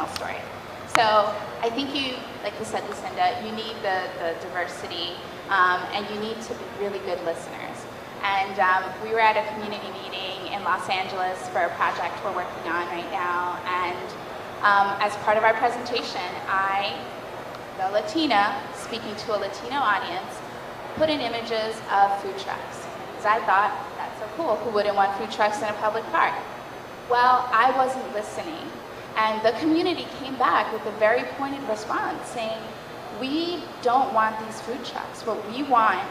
story. So I think you, like you said, Lucinda, you need the diversity, and you need to be really good listeners. And we were at a community meeting in Los Angeles for a project we're working on right now. And as part of our presentation, I, the Latina, speaking to a Latino audience, put in images of food trucks. Because I thought, that's so cool, who wouldn't want food trucks in a public park? Well, I wasn't listening. And the community came back with a very pointed response saying, we don't want these food trucks. What we want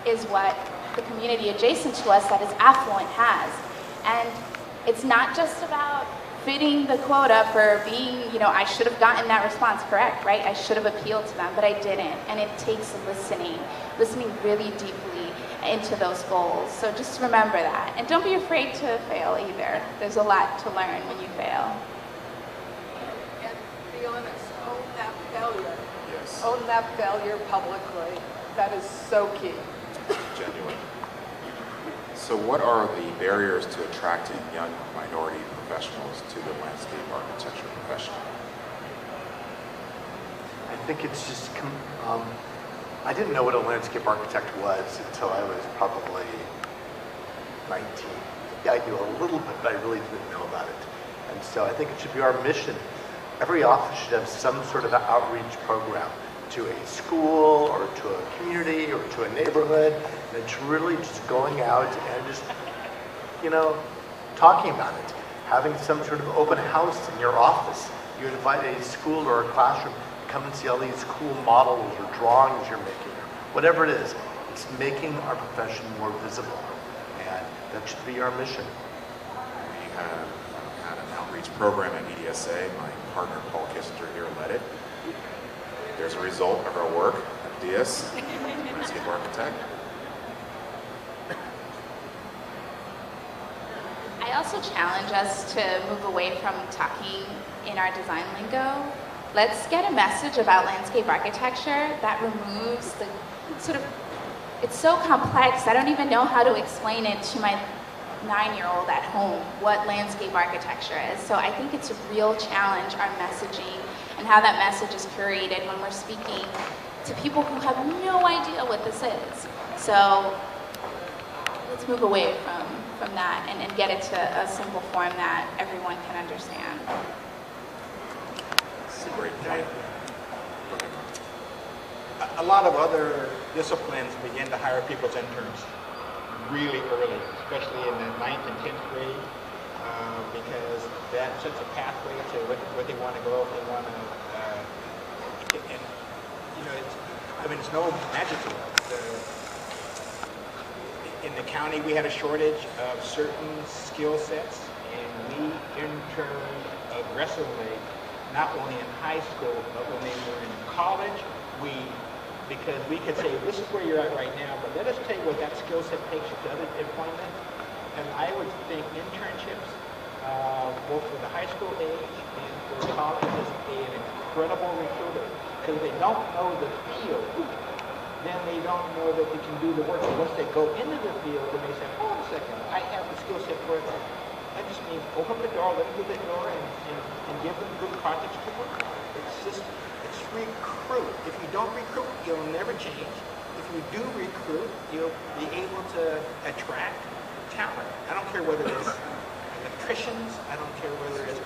is what the community adjacent to us that is affluent has. And it's not just about fitting the quota for being, I should have gotten that response correct, right? I should have appealed to them, but I didn't. And it takes listening really deeply into those goals. So just remember that. And don't be afraid to fail either. There's a lot to learn when you fail. And be honest, own that failure. Yes. Own that failure publicly. That is so key. Genuine. So what are the barriers to attracting young minority professionals to the landscape architecture profession? I think it's just, I didn't know what a landscape architect was until I was probably 19. Yeah, I knew a little bit, but I really didn't know about it. And so I think it should be our mission. Every office should have some sort of outreach program to a school or to a community or to a neighborhood. And it's really just going out and just, talking about it. Having some sort of open house in your office. You invite a school or a classroom to come and see all these cool models or drawings you're making, or whatever it is. It's making our profession more visible. And that should be our mission. We have had an outreach program at EDSA. My partner, Paul Kissinger here, led it. There's a result of our work at DS, landscape architect. I also challenge us to move away from talking in our design lingo. Let's get a message about landscape architecture that removes the it's so complex, I don't even know how to explain it to my 9-year-old at home, what landscape architecture is. So I think it's a real challenge, our messaging, and how that message is curated when we're speaking to people who have no idea what this is. So let's move away from that and get it to a simple form that everyone can understand. That's a great point. A lot of other disciplines begin to hire people as interns really early, especially in the 9th and 10th grade, because that sets a pathway to what they want to go, if they want to, it's no magic to it. In the county, we had a shortage of certain skill sets, and we interned aggressively, not only in high school, but when they were in college, because we could say, this is where you're at right now, but let us tell you what that skill set takes you to other employment. And I would think internships, both for the high school age and for college, is an incredible recruiter. Because they don't know the field, then they don't know that they can do the work. And once they go into the field, then they say, hold on a second, I have the skill set for it. I just mean open the door, let them through the door, and give them good projects to work on. It's recruit. If you don't recruit, you'll never change. If you do recruit, you'll be able to attract talent. I don't care whether it's electricians, I don't care whether it's,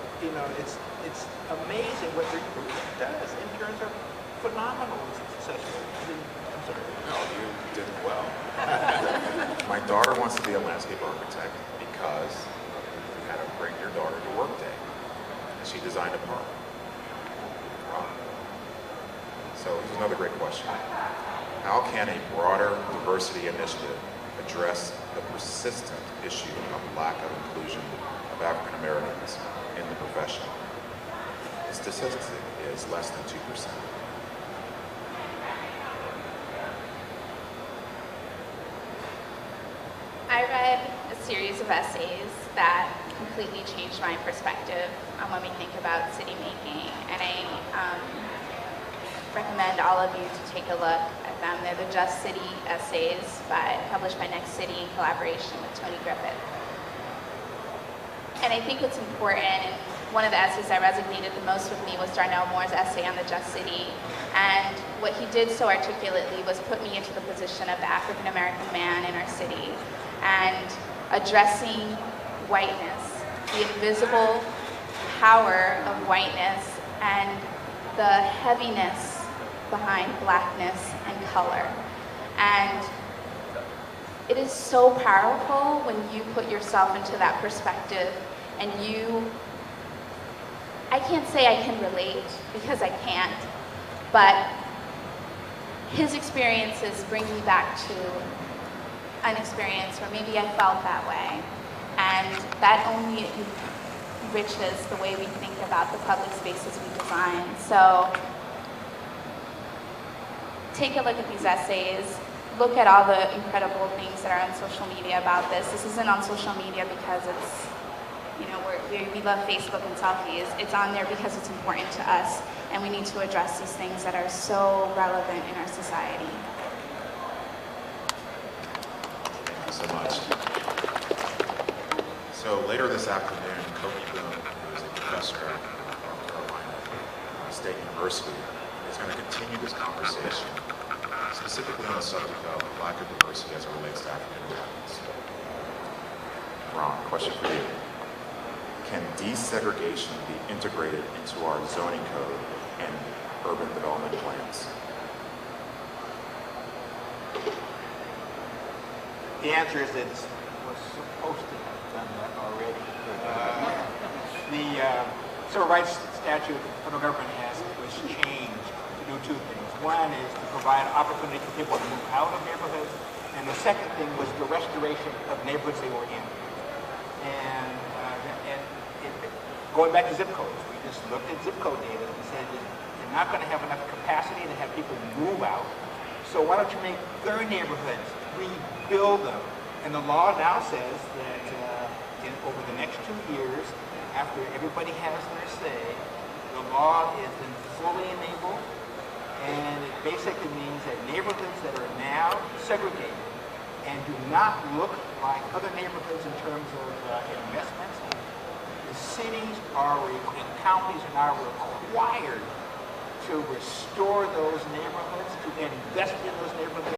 it's amazing what recruitment does. Interns are phenomenally successful. I'm sorry. No, you did well. My daughter wants to be a landscape architect because you had to bring your daughter to work day. And she designed a park. So here's another great question. How can a broader diversity initiative address the persistent issue of lack of inclusion of African Americans in the profession? The statistic is less than 2%. I read a series of essays that completely changed my perspective on when we think about city making, and I recommend all of you to take a look at them. They're the Just City essays published by Next City in collaboration with Tony Griffith. And I think what's important, and one of the essays that resonated the most with me was Darnell Moore's essay on the Just City. And what he did so articulately was put me into the position of the African American man in our city and addressing whiteness, the invisible power of whiteness and the heaviness behind blackness and color. And it is so powerful when you put yourself into that perspective and I can't say I can relate because I can't, but his experiences bring me back to an experience where maybe I felt that way. And that only enriches the way we think about the public spaces we design. So take a look at these essays. Look at all the incredible things that are on social media about this. This isn't on social media because it's, we love Facebook and selfies. It's on there because it's important to us, and we need to address these things that are so relevant in our society. Thank you so much. So later this afternoon, Kobe Boone, who is a professor at North Carolina State University, is going to continue this conversation, specifically on the subject of lack of diversity as it relates to African Americans. Ron, question for you. Can desegregation be integrated into our zoning code and urban development plans? The answer is that it was supposed to have done that already. The civil rights statute the federal government has was changed to do two things. One is to provide opportunity for people to move out of neighborhoods, and the second thing was the restoration of neighborhoods they were in. And going back to zip codes, we just looked at zip code data and said that you're not going to have enough capacity to have people move out. So why don't you make their neighborhoods, rebuild them? And the law now says that over the next 2 years, after everybody has their say, the law is then fully enabled, and it basically means that neighborhoods that are now segregated and do not look like other neighborhoods in terms of investments, the cities and counties are now required to restore those neighborhoods, to invest in those neighborhoods,